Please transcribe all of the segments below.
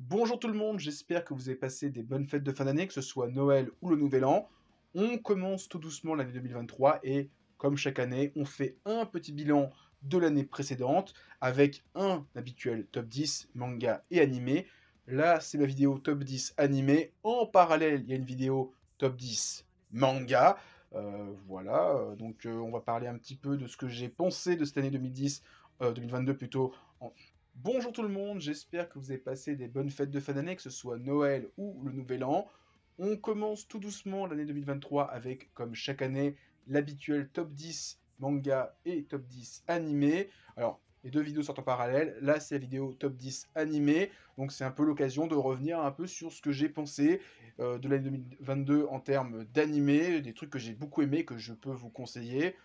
Bonjour tout le monde, j'espère que vous avez passé des bonnes fêtes de fin d'année, que ce soit Noël ou le Nouvel An. On commence tout doucement l'année 2023 et comme chaque année, on fait un petit bilan de l'année précédente avec un habituel top 10 manga et animé. Là, c'est la vidéo top 10 animé. En parallèle, il y a une vidéo top 10 manga. On va parler un petit peu de ce que j'ai pensé de cette année 2022 plutôt, Bonjour tout le monde, j'espère que vous avez passé des bonnes fêtes de fin d'année, que ce soit Noël ou le Nouvel An. On commence tout doucement l'année 2023 avec, comme chaque année, l'habituel top 10 manga et top 10 animé. Alors, les deux vidéos sortent en parallèle. Là, c'est la vidéo top 10 animé. Donc, c'est un peu l'occasion de revenir un peu sur ce que j'ai pensé de l'année 2022 en termes d'animé, des trucs que j'ai beaucoup aimé, que je peux vous conseiller.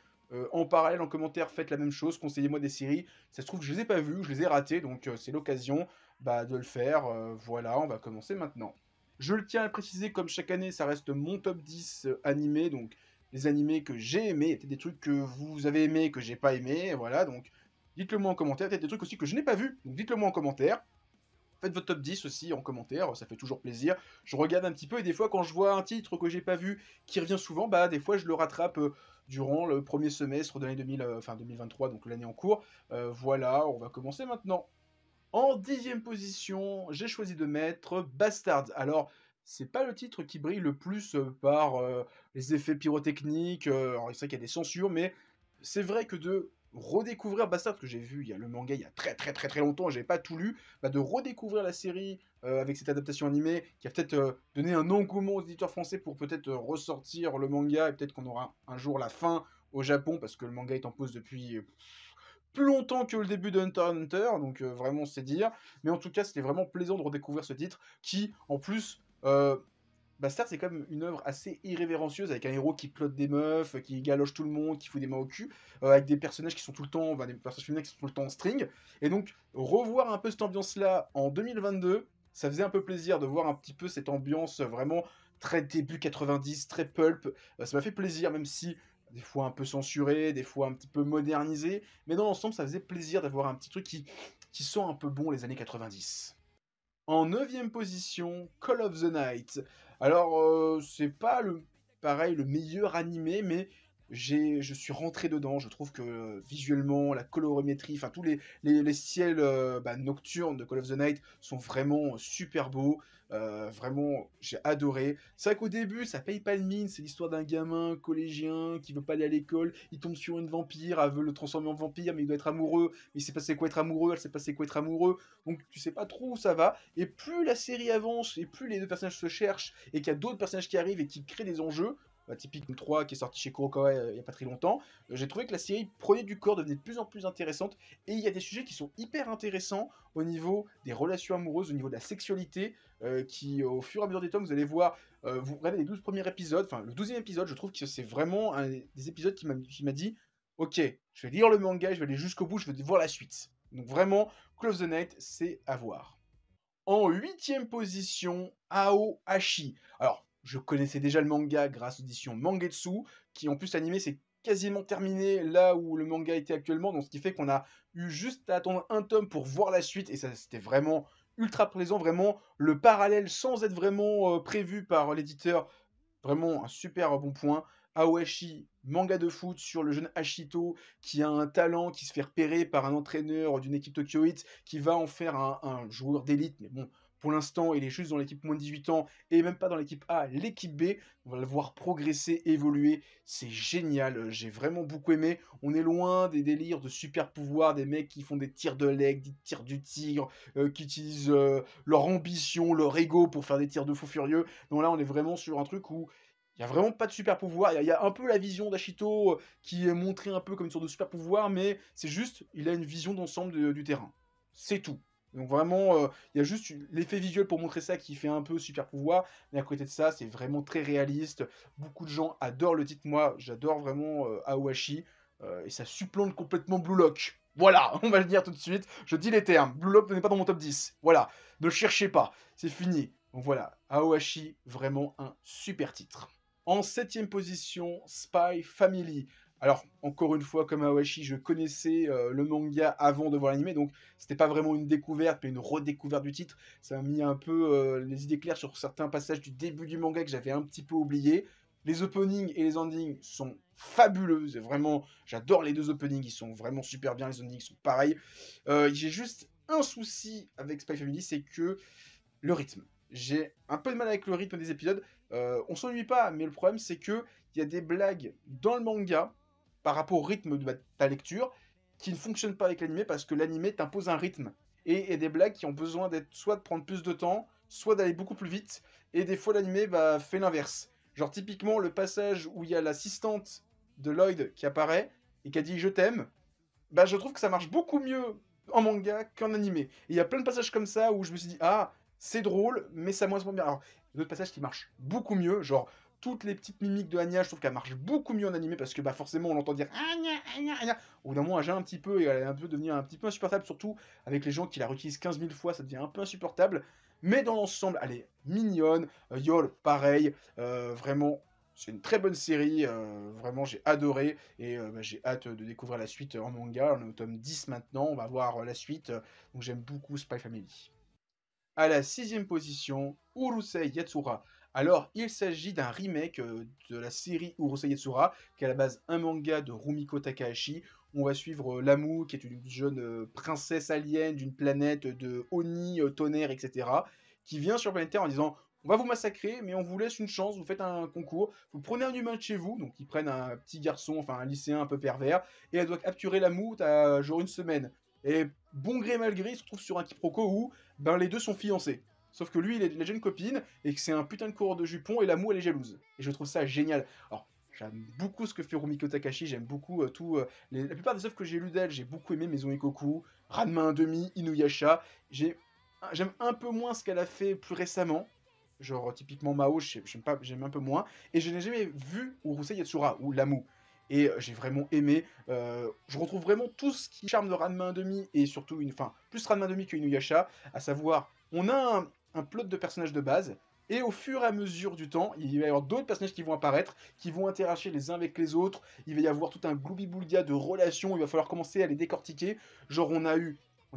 En parallèle, en commentaire, faites la même chose, conseillez-moi des séries. Ça se trouve, je les ai pas vues, je les ai ratées, donc c'est l'occasion de le faire. Voilà, on va commencer maintenant. Je le tiens à préciser, comme chaque année, ça reste mon top 10 animé, donc les animés que j'ai aimés, il y a peut-être des trucs que vous avez aimés, que j'ai pas aimés, voilà, donc dites-le moi en commentaire, peut-être des trucs aussi que je n'ai pas vus, donc dites-le moi en commentaire. Faites votre top 10 aussi en commentaire, ça fait toujours plaisir. Je regarde un petit peu et des fois quand je vois un titre que j'ai pas vu qui revient souvent, des fois je le rattrape durant le premier semestre de l'année 2023, donc l'année en cours. Voilà, on va commencer maintenant. En 10e position, j'ai choisi de mettre Bastard. Alors, c'est pas le titre qui brille le plus par les effets pyrotechniques. Alors, c'est vrai qu'il y a des censures, mais c'est vrai que de redécouvrir Bastard, que j'ai vu, il y a le manga il y a très très très très longtemps, j'ai pas tout lu, de redécouvrir la série avec cette adaptation animée qui a peut-être donné un engouement aux éditeurs français pour peut-être ressortir le manga et peut-être qu'on aura un jour la fin au Japon parce que le manga est en pause depuis plus longtemps que le début de Hunter x Hunter, donc vraiment c'est dire. Mais en tout cas, c'était vraiment plaisant de redécouvrir ce titre qui, en plus, Bastard, c'est quand même une œuvre assez irrévérencieuse avec un héros qui plotte des meufs, qui galoche tout le monde, qui fout des mains au cul, avec des personnages qui sont tout le temps, des personnages féminins qui sont tout le temps en string. Et donc, revoir un peu cette ambiance-là en 2022, ça faisait un peu plaisir de voir un petit peu cette ambiance vraiment très début 90, très pulp. Ça m'a fait plaisir, même si des fois un peu censuré, des fois un petit peu modernisé. Mais dans l'ensemble, ça faisait plaisir d'avoir un petit truc qui sent un peu bon les années 90. En 9e position, Call of the Night. Alors, c'est pas pareil, le meilleur animé, mais je suis rentré dedans. Je trouve que visuellement, la colorimétrie, enfin tous les ciels nocturnes de Call of the Night sont vraiment super beaux. Vraiment, j'ai adoré. C'est vrai qu'au début, ça paye pas le mine. C'est l'histoire d'un gamin collégien qui veut pas aller à l'école. Il tombe sur une vampire, elle veut le transformer en vampire, mais il doit être amoureux. Mais il sait pas c'est quoi être amoureux, elle sait pas c'est quoi être amoureux. Donc tu sais pas trop où ça va. Et plus la série avance, et plus les deux personnages se cherchent, et qu'il y a d'autres personnages qui arrivent et qui créent des enjeux, typique 3 qui est sorti chez Kurokawa il y a pas très longtemps, j'ai trouvé que la série prenait du corps, devenait de plus en plus intéressante, et il y a des sujets qui sont hyper intéressants au niveau des relations amoureuses, au niveau de la sexualité, qui au fur et à mesure des tomes, vous allez voir, vous regardez les 12 premiers épisodes, enfin le 12e épisode, je trouve que c'est vraiment un des épisodes qui m'a dit, ok, je vais lire le manga, je vais aller jusqu'au bout, je vais voir la suite. Donc vraiment, Call of the Night, c'est à voir. En 8e position, Aohashi. Alors, je connaissais déjà le manga grâce aux éditions Mangetsu, qui en plus animé, c'est quasiment terminé là où le manga était actuellement, donc ce qui fait qu'on a eu juste à attendre un tome pour voir la suite, et ça c'était vraiment ultra plaisant, vraiment le parallèle sans être vraiment prévu par l'éditeur, vraiment un super bon point. Aohashi, manga de foot sur le jeune Ashito qui a un talent, qui se fait repérer par un entraîneur d'une équipe Tokyo Heat qui va en faire un joueur d'élite. Mais bon, pour l'instant, il est juste dans l'équipe moins de 18 ans et même pas dans l'équipe A, l'équipe B. On va le voir progresser, évoluer. C'est génial. J'ai vraiment beaucoup aimé. On est loin des délires de super pouvoirs, des mecs qui font des tirs de leg, des tirs du tigre, qui utilisent leur ambition, leur ego pour faire des tirs de fou furieux. Donc là, on est vraiment sur un truc où il n'y a vraiment pas de super pouvoir. Il y a un peu la vision d'Ashito qui est montrée un peu comme une sorte de super pouvoir, mais c'est juste, il a une vision d'ensemble du terrain. C'est tout. Donc vraiment, il y a juste l'effet visuel pour montrer ça qui fait un peu super pouvoir, mais à côté de ça, c'est vraiment très réaliste. Beaucoup de gens adorent le titre. Moi, j'adore vraiment Aohashi, et ça supplante complètement Blue Lock. Voilà, on va le dire tout de suite. Je dis les termes. Blue Lock n'est pas dans mon top 10. Voilà, ne le cherchez pas. C'est fini. Donc voilà, Aohashi, vraiment un super titre. En 7e position, Spy Family. Alors, encore une fois, comme Awashi, je connaissais le manga avant de voir l'anime, donc c'était pas vraiment une découverte, mais une redécouverte du titre. Ça m'a mis un peu les idées claires sur certains passages du début du manga que j'avais un petit peu oublié. Les openings et les endings sont fabuleux, c'est vraiment, j'adore les deux openings, ils sont vraiment super bien, les endings sont pareils. J'ai juste un souci avec Spy Family, c'est que le rythme. J'ai un peu de mal avec le rythme des épisodes. On s'ennuie pas, mais le problème c'est que il y a des blagues dans le manga par rapport au rythme de ta lecture qui ne fonctionnent pas avec l'animé parce que l'animé t'impose un rythme. Et il y a des blagues qui ont besoin d'être soit de prendre plus de temps, soit d'aller beaucoup plus vite. Et des fois l'animé fait l'inverse. Genre typiquement le passage où il y a l'assistante de Lloyd qui apparaît et qui a dit je t'aime, bah je trouve que ça marche beaucoup mieux en manga qu'en animé. Et il y a plein de passages comme ça où je me suis dit ah c'est drôle mais ça moins bien. Alors il y a d'autres passages qui marchent beaucoup mieux, genre toutes les petites mimiques de Anya, je trouve qu'elles marchent beaucoup mieux en animé parce que bah forcément on l'entend dire Anya, Anya, Anya. Au bout d'un moment elle gêne un petit peu et elle est un peu devenir un petit peu insupportable, surtout avec les gens qui la réutilisent 15 000 fois, ça devient un peu insupportable. Mais dans l'ensemble, elle est mignonne. Yol, pareil, vraiment c'est une très bonne série, vraiment j'ai adoré et j'ai hâte de découvrir la suite en manga. On est au tome 10 maintenant, on va voir la suite. Donc j'aime beaucoup Spy Family. À la sixième position, Urusei Yatsura. Alors, il s'agit d'un remake de la série Urusei Yatsura, qui est à la base un manga de Rumiko Takahashi. On va suivre Lamu, qui est une jeune princesse alien d'une planète de Oni, tonnerre, etc., qui vient sur planète Terre en disant on va vous massacrer, mais on vous laisse une chance, vous faites un concours, vous prenez un humain de chez vous, donc ils prennent un petit garçon, enfin un lycéen un peu pervers, et elle doit capturer Lamu, t'as genre une semaine. Et bon gré mal gré, il se retrouve sur un quiproquo où ben les deux sont fiancés. Sauf que lui, il a déjà une copine, et que c'est un putain de coureur de jupons, et l'amour, elle est jalouse. Et je trouve ça génial. Alors, j'aime beaucoup ce que fait Rumiko Takahashi, j'aime beaucoup la plupart des œuvres que j'ai lues d'elle, j'ai beaucoup aimé Maison Ikoku, Ranma 1,5, Inuyasha. J'aime un peu moins ce qu'elle a fait plus récemment. Genre, typiquement Mao, j'aime un peu moins. Et je n'ai jamais vu Urusei Yatsura, ou Lamu. Et j'ai vraiment aimé. Je retrouve vraiment tout ce qui charme de Ranma 1,5 et surtout, enfin, plus Ranma 1,5 que Inuyasha, à savoir, on a un plot de personnages de base, et au fur et à mesure du temps, il va y avoir d'autres personnages qui vont apparaître, qui vont interagir les uns avec les autres, il va y avoir tout un gloubi-boulga de relations, il va falloir commencer à les décortiquer. Genre, on a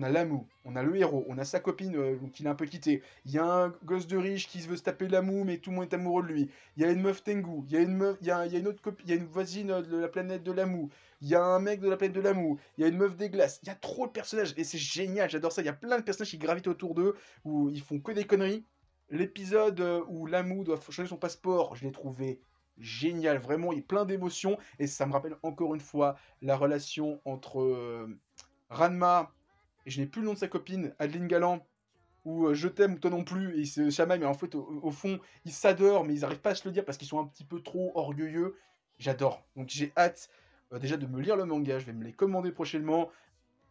Lamu, on a le héros, on a sa copine qu'il a un peu quitté. Il y a un gosse de riche qui veut se taper Lamu, mais tout le monde est amoureux de lui. Il y a une meuf Tengu, il y a une meuf, il y a une autre copine, il y a une voisine de la planète de Lamu. Il y a un mec de la planète de Lamu, il y a une meuf des glaces. Il y a trop de personnages et c'est génial, j'adore ça. Il y a plein de personnages qui gravitent autour d'eux où ils font que des conneries. L'épisode où Lamu doit changer son passeport, je l'ai trouvé génial, vraiment, il y a plein d'émotions et ça me rappelle encore une fois la relation entre Ranma et je n'ai plus le nom de sa copine, Adeline Galland, où je t'aime, toi non plus, et ils se chamaillent, mais en fait, au fond, ils s'adorent, mais ils n'arrivent pas à se le dire parce qu'ils sont un petit peu trop orgueilleux. J'adore. Donc j'ai hâte déjà de me lire le manga, je vais me les commander prochainement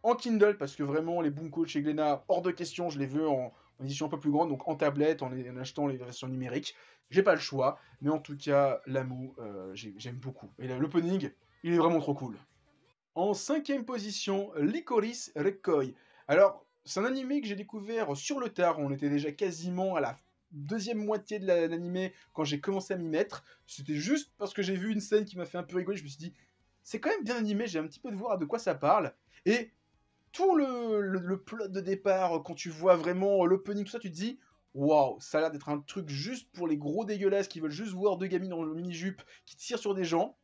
en Kindle, parce que vraiment, les Bunko de chez Glénat, hors de question, je les veux en édition un peu plus grande, donc en tablette, en achetant les versions numériques. J'ai pas le choix, mais en tout cas, Lamu, j'aime beaucoup. Et l'opening, il est vraiment trop cool. En cinquième position, Licorice Recoil. Alors, c'est un animé que j'ai découvert sur le tard. On était déjà quasiment à la deuxième moitié de l'animé quand j'ai commencé à m'y mettre. C'était juste parce que j'ai vu une scène qui m'a fait un peu rigoler. Je me suis dit, c'est quand même bien animé, j'ai un petit peu de voir de quoi ça parle. Et tout le plot de départ, quand tu vois vraiment l'opening, tout ça, tu te dis, waouh, ça a l'air d'être un truc juste pour les gros dégueulasses qui veulent juste voir deux gamines dans le mini-jupe qui tirent sur des gens.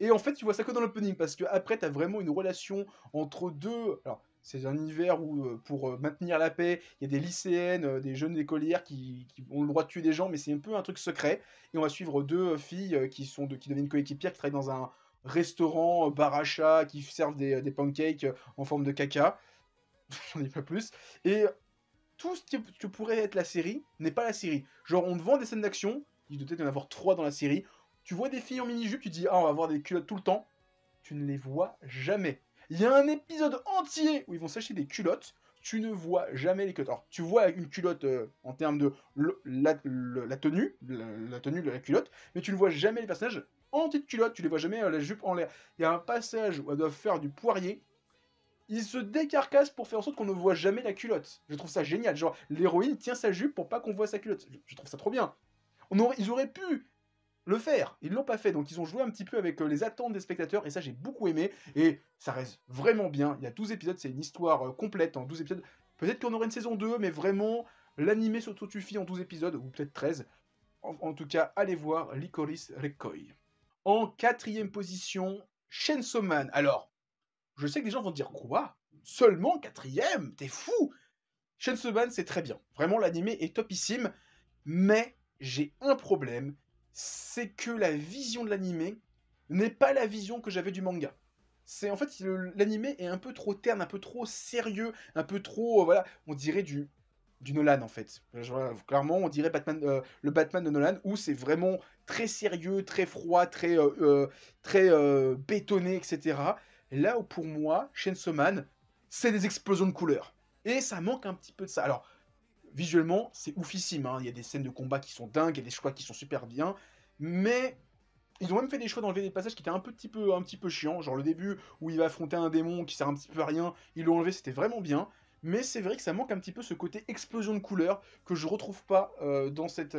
Et en fait, tu vois ça que dans l'opening, parce que après, t'as vraiment une relation entre deux. Alors, c'est un univers où, pour maintenir la paix, il y a des lycéennes, des jeunes écolières qui ont le droit de tuer des gens, mais c'est un peu un truc secret. Et on va suivre deux filles qui deviennent coéquipières, qui travaillent dans un restaurant, bar à chat, qui servent des pancakes en forme de caca. J'en dis pas plus. Et tout ce que pourrait être la série n'est pas la série. Genre, on te vend des scènes d'action, il doit peut-être y en avoir 3 dans la série. Tu vois des filles en mini-jupe, tu te dis, ah, on va avoir des culottes tout le temps. Tu ne les vois jamais. Il y a un épisode entier où ils vont s'acheter des culottes. Tu ne vois jamais les culottes. Alors, tu vois une culotte en termes de la tenue, la tenue de la culotte, mais tu ne vois jamais les personnages en petite culotte. Tu les vois jamais la jupe en l'air. Il y a un passage où elles doivent faire du poirier. Ils se décarcassent pour faire en sorte qu'on ne voit jamais la culotte. Je trouve ça génial. Genre, l'héroïne tient sa jupe pour pas qu'on voit sa culotte. Je trouve ça trop bien. Ils auraient pu le faire. Ils l'ont pas fait, donc ils ont joué un petit peu avec les attentes des spectateurs, et ça j'ai beaucoup aimé, et ça reste vraiment bien. Il y a 12 épisodes, c'est une histoire complète en 12 épisodes. Peut-être qu'on aurait une saison 2, mais vraiment, l'animé s'auto-suffit en 12 épisodes, ou peut-être 13. En tout cas, allez voir Licorice Recoil. En quatrième position, Chainsaw Man. Alors, je sais que des gens vont dire quoi? Seulement quatrième? T'es fou! Chainsaw Man, c'est très bien. Vraiment, l'animé est topissime. Mais j'ai un problème, c'est que la vision de l'animé n'est pas la vision que j'avais du manga. C'est en fait l'animé est un peu trop terne, un peu trop sérieux, un peu trop voilà, on dirait du Nolan en fait. Clairement, on dirait Batman, le Batman de Nolan où c'est vraiment très sérieux, très froid, très bétonné, etc. Là où pour moi, Chainsaw Man, c'est des explosions de couleurs. Et ça manque un petit peu de ça. Alors, visuellement, c'est oufissime, hein. Il y a des scènes de combat qui sont dingues, il y a des choix qui sont super bien, mais ils ont même fait des choix d'enlever des passages qui étaient un petit peu chiants, genre le début où il va affronter un démon qui sert un petit peu à rien, ils l'ont enlevé, c'était vraiment bien, mais c'est vrai que ça manque un petit peu ce côté explosion de couleurs que je retrouve pas dans cette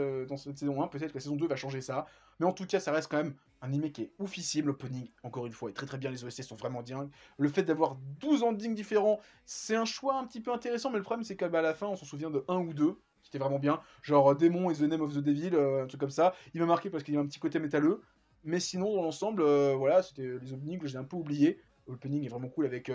saison 1, peut-être que la saison 2 va changer ça, mais en tout cas ça reste quand même un anime qui est oufissime, l'opening, encore une fois, est très très bien, les OST sont vraiment dingues, le fait d'avoir 12 endings différents, c'est un choix un petit peu intéressant, mais le problème c'est qu'à la fin on s'en souvient de un ou deux, qui étaient vraiment bien, genre Démon is the name of the devil, un truc comme ça, il m'a marqué parce qu'il y a un petit côté métalleux, mais sinon, dans l'ensemble, voilà, c'était les openings que j'ai un peu oubliés. L'opening est vraiment cool avec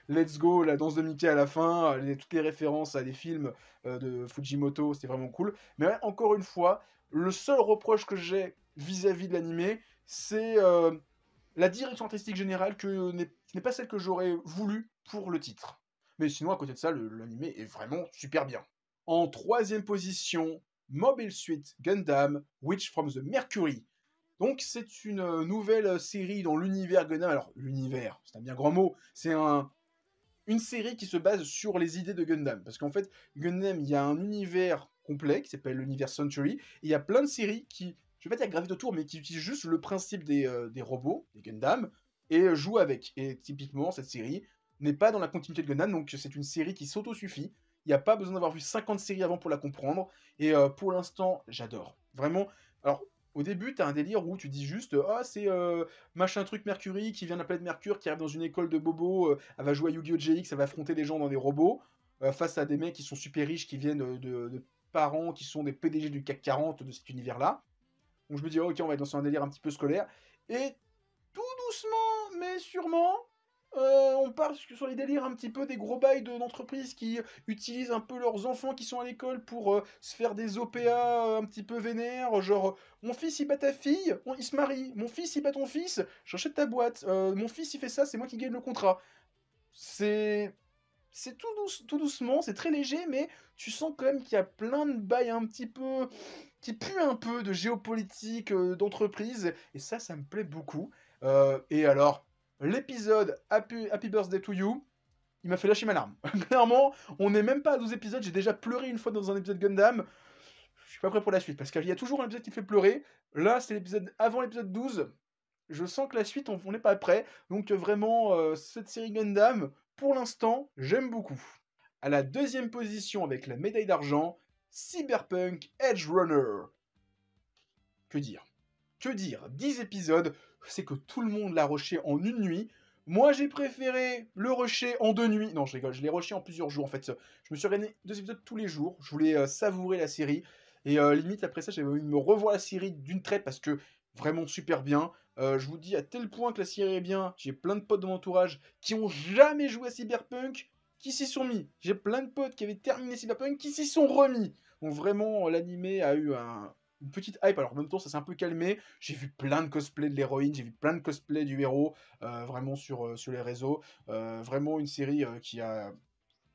Let's Go, la danse de Mickey à la fin, toutes les références à des films de Fujimoto, c'était vraiment cool. Mais ouais, encore une fois, le seul reproche que j'ai vis-à-vis de l'animé, c'est la direction artistique générale qui n'est pas celle que j'aurais voulu pour le titre. Mais sinon, à côté de ça, l'animé est vraiment super bien. En troisième position, Mobile Suit Gundam Witch from the Mercury. Donc c'est une nouvelle série dans l'univers Gundam. Alors l'univers, c'est un bien grand mot. C'est une série qui se base sur les idées de Gundam. Parce qu'en fait, Gundam, il y a un univers complet qui s'appelle l'univers Century. Et il y a plein de séries qui, je vais pas dire gravitent autour, mais qui utilisent juste le principe des robots, des Gundam, et jouent avec. Et typiquement, cette série n'est pas dans la continuité de Gundam, donc c'est une série qui s'auto-suffit. Il n'y a pas besoin d'avoir vu 50 séries avant pour la comprendre. Et pour l'instant, j'adore. Vraiment. Alors, au début, tu as un délire où tu dis juste ah, c'est machin truc Mercury qui vient de la planète Mercure, qui arrive dans une école de bobos, elle va jouer à Yu-Gi-Oh! GX, elle va affronter des gens dans des robots, face à des mecs qui sont super riches, qui viennent de parents qui sont des PDG du CAC 40 de cet univers-là. Donc je me dis, ok, on va être dans un délire un petit peu scolaire. Et tout doucement, mais sûrement, on part sur les délires un petit peu des gros bails d'entreprises qui utilisent un peu leurs enfants qui sont à l'école pour se faire des OPA un petit peu vénères, genre mon fils il bat ta fille, il se marie, mon fils il bat ton fils, j'achète ta boîte, mon fils il fait ça, c'est moi qui gagne le contrat. C'est tout doucement, c'est très léger, mais tu sens quand même qu'il y a plein de bails un petit peu qui puent un peu de géopolitique, d'entreprise, et ça me plaît beaucoup. Et alors, l'épisode Happy Birthday to You, il m'a fait lâcher ma larme. Clairement, on n'est même pas à 12 épisodes, j'ai déjà pleuré une fois dans un épisode Gundam. Je suis pas prêt pour la suite, parce qu'il y a toujours un épisode qui me fait pleurer. Là, c'est l'épisode avant l'épisode 12. Je sens que la suite, on n'est pas prêt. Donc vraiment, cette série Gundam, pour l'instant, j'aime beaucoup. À la deuxième position avec la médaille d'argent, Cyberpunk Edge Runner. Que dire? Que dire? 10 épisodes, c'est que tout le monde l'a rushé en une nuit. Moi, j'ai préféré le rusher en 2 nuits. Non, je rigole, je l'ai rushé en plusieurs jours. En fait, je me suis regardé 2 épisodes tous les jours. Je voulais savourer la série. Et limite, après ça, j'avais envie de me revoir la série d'une traite parce que vraiment super bien. Je vous dis à tel point que la série est bien. J'ai plein de potes de mon entourage qui ont jamais joué à Cyberpunk qui s'y sont mis. J'ai plein de potes qui avaient terminé Cyberpunk qui s'y sont remis. Donc vraiment, l'animé a eu une petite hype. Alors en même temps, ça s'est un peu calmé. J'ai vu plein de cosplays de l'héroïne, j'ai vu plein de cosplays du héros, vraiment sur les réseaux. Vraiment une série qui a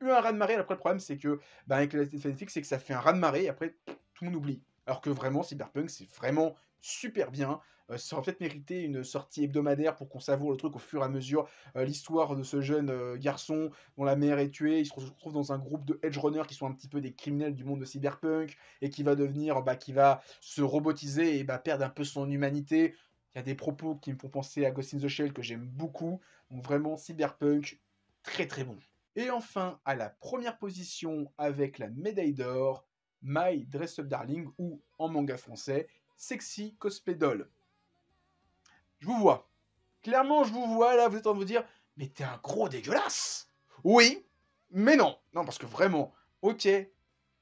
eu un raz-de-marée. Après, le problème, c'est que, bah, avec la fanfic, c'est que ça fait un raz-de-marée et après, tout le monde oublie. Alors que vraiment, Cyberpunk, c'est vraiment super bien. Ça aurait peut-être mérité une sortie hebdomadaire pour qu'on savoure le truc au fur et à mesure. L'histoire de ce jeune garçon dont la mère est tuée, il se retrouve dans un groupe de edge runners qui sont un petit peu des criminels du monde de Cyberpunk et qui va devenir, bah, qui va se robotiser et bah, perdre un peu son humanité. Il y a des propos qui me font penser à Ghost in the Shell que j'aime beaucoup. Donc vraiment, Cyberpunk, très très bon. Et enfin, à la première position avec la médaille d'or, My Dress Up Darling, ou en manga français, Sexy Cosplay Doll. Je vous vois. Clairement, je vous vois, là, vous êtes en train de vous dire, mais t'es un gros dégueulasse. Oui, mais non. Non, parce que vraiment, ok,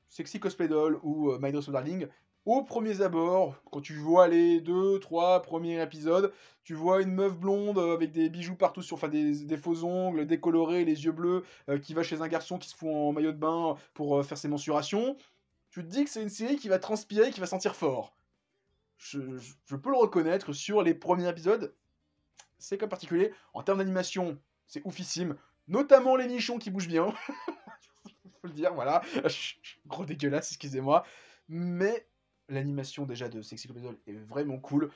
Sexy Cosplay Doll ou My Dress So Darling, aux premiers abords, quand tu vois les 2, 3 premiers épisodes, tu vois une meuf blonde avec des bijoux partout sur, enfin des faux ongles décolorés, les yeux bleus, qui va chez un garçon qui se fout en maillot de bain pour faire ses mensurations. Tu te dis que c'est une série qui va transpirer, qui va sentir fort. Je peux le reconnaître sur les premiers épisodes, c'est comme particulier. En termes d'animation, c'est oufissime. Notamment les nichons qui bougent bien. Faut le dire, voilà. Gros dégueulasse, excusez-moi. Mais l'animation déjà de Sexy Cosplay Doll est vraiment cool.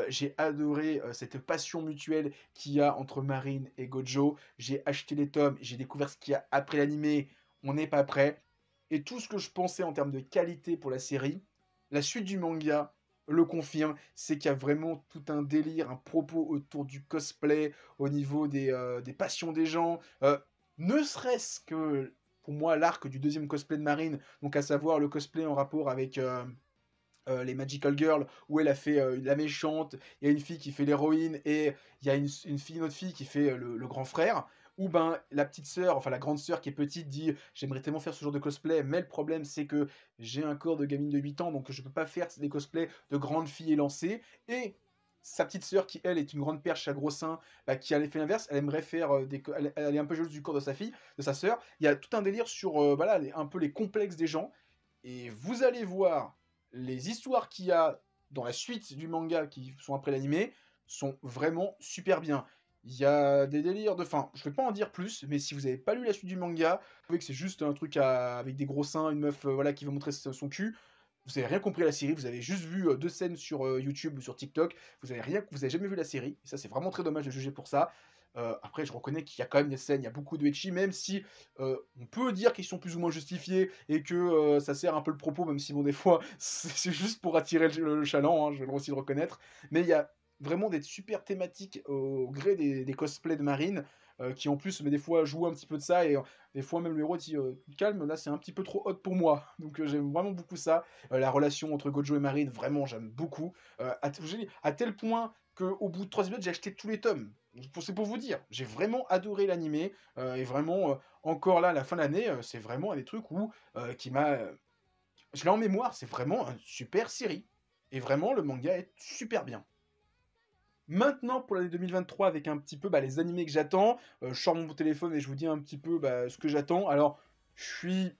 J'ai adoré cette passion mutuelle qu'il y a entre Marine et Gojo. J'ai acheté les tomes, j'ai découvert ce qu'il y a après l'animé. On n'est pas prêt. Et tout ce que je pensais en termes de qualité pour la série, la suite du manga le confirme, c'est qu'il y a vraiment tout un délire, un propos autour du cosplay, au niveau des passions des gens. Ne serait-ce que, pour moi, l'arc du deuxième cosplay de Marine, donc à savoir le cosplay en rapport avec les Magical Girls, où elle a fait la méchante, il y a une fille qui fait l'héroïne, et il y a une autre fille qui fait le grand frère, où ben la petite sœur, enfin la grande sœur qui est petite dit j'aimerais tellement faire ce genre de cosplay, mais le problème c'est que j'ai un corps de gamine de 8 ans, donc je peux pas faire des cosplays de grande fille élancée, et sa petite sœur qui elle est une grande perche à gros seins, bah, qui a l'effet inverse, elle aimerait faire elle est un peu jalouse du corps de sa fille, de sa sœur. Il y a tout un délire sur voilà, un peu les complexes des gens, et vous allez voir les histoires qu'il y a dans la suite du manga qui sont après l'animé sont vraiment super bien. Il y a des délires de fin. Je ne vais pas en dire plus, mais si vous n'avez pas lu la suite du manga, vous voyez que c'est juste un truc avec des gros seins, une meuf voilà, qui veut montrer son cul. Vous n'avez rien compris à la série, vous avez juste vu 2 scènes sur YouTube ou sur TikTok, vous avez jamais vu la série, et ça c'est vraiment très dommage de juger pour ça. Après, je reconnais qu'il y a quand même des scènes, il y a beaucoup de ecchi, même si on peut dire qu'ils sont plus ou moins justifiés et que ça sert un peu le propos, même si bon, des fois, c'est juste pour attirer le chaland, hein, je vais aussi le reconnaître. Mais il y a vraiment des super thématiques au gré des cosplays de Marine, qui en plus, mais des fois, jouent un petit peu de ça, et des fois, même le héros dit calme, là, c'est un petit peu trop hot pour moi. Donc, j'aime vraiment beaucoup ça. La relation entre Gojo et Marine, vraiment, j'aime beaucoup. À tel point qu'au bout de 3 épisodes, j'ai acheté tous les tomes. C'est pour vous dire, j'ai vraiment adoré l'animé, et vraiment, encore là, à la fin de l'année, c'est vraiment un des trucs qui m'a... je l'ai en mémoire, c'est vraiment une super série. Et vraiment, le manga est super bien. Maintenant, pour l'année 2023, avec un petit peu les animés que j'attends, je sors mon téléphone et je vous dis un petit peu ce que j'attends. Alors, je suis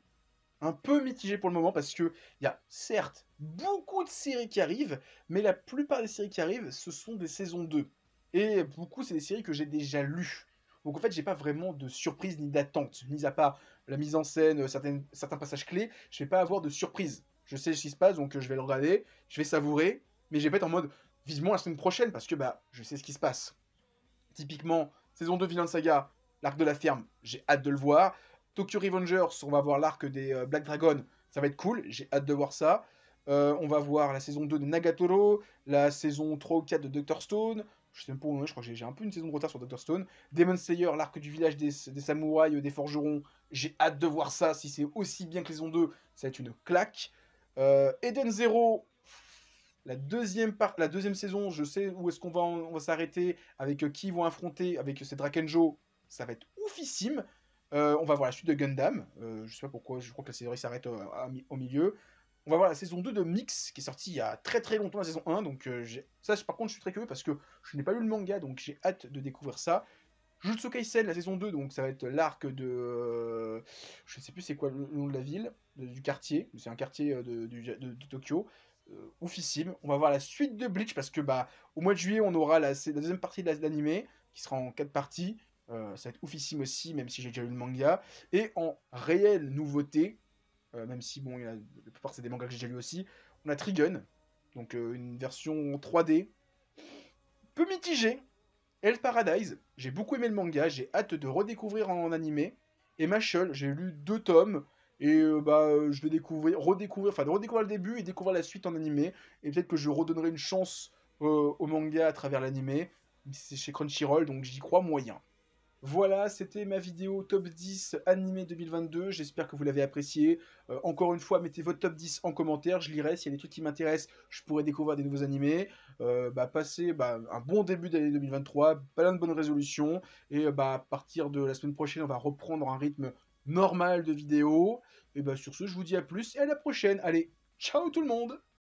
un peu mitigé pour le moment parce que il y a certes beaucoup de séries qui arrivent, mais la plupart des séries qui arrivent, ce sont des saisons 2. Et beaucoup, c'est des séries que j'ai déjà lues. Donc en fait, j'ai pas vraiment de surprise ni d'attente, mis à part la mise en scène, certains passages clés, je vais pas avoir de surprise. Je sais ce qui se passe, donc je vais le regarder, je vais savourer, mais je vais pas être en mode vivement la semaine prochaine parce que je sais ce qui se passe. Typiquement, saison 2 Vinland Saga, l'arc de la ferme, j'ai hâte de le voir. Tokyo Revengers, on va voir l'arc des Black Dragon, ça va être cool, j'ai hâte de voir ça. On va voir la saison 2 de Nagatoro, la saison 3 ou 4 de Doctor Stone. Je sais même pas où on est, je crois que j'ai un peu une saison de retard sur Doctor Stone. Demon Slayer, l'arc du village des samouraïs, des forgerons, j'ai hâte de voir ça. Si c'est aussi bien que la saison 2, ça va être une claque. Eden Zero, la deuxième saison, je sais où est-ce on va s'arrêter, avec qui ils vont affronter, avec ces Drakenjo, ça va être oufissime. On va voir la suite de Gundam, je sais pas pourquoi, je crois que la série s'arrête au milieu. On va voir la saison 2 de Mix, qui est sortie il y a très très longtemps, la saison 1, donc ça par contre je suis très curieux parce que je n'ai pas lu le manga, donc j'ai hâte de découvrir ça. Jujutsu Kaisen, la saison 2, donc ça va être l'arc de... je ne sais plus c'est quoi le nom de la ville, du quartier, c'est un quartier de Tokyo, oufissime. On va voir la suite de Bleach, parce que au mois de juillet, on aura la deuxième partie de l'animé, qui sera en 4 parties. Ça va être oufissime aussi, même si j'ai déjà lu le manga. Et en réelle nouveauté, même si bon, la plupart c'est des mangas que j'ai déjà lu aussi, on a Trigun, donc une version 3D, peu mitigée. Hell Paradise, j'ai beaucoup aimé le manga, j'ai hâte de redécouvrir en animé. Et Machel, j'ai lu 2 tomes, et je vais redécouvrir le début et découvrir la suite en animé. Et peut-être que je redonnerai une chance au manga à travers l'animé. C'est chez Crunchyroll, donc j'y crois moyen. Voilà, c'était ma vidéo top 10 animé 2022. J'espère que vous l'avez apprécié. Encore une fois, mettez votre top 10 en commentaire, je lirai. S'il y a des trucs qui m'intéressent, je pourrais découvrir des nouveaux animés. Passez un bon début d'année 2023, plein de bonnes résolutions. Et à partir de la semaine prochaine, on va reprendre un rythme normal de vidéos. Et sur ce, je vous dis à plus et à la prochaine. Allez, ciao tout le monde!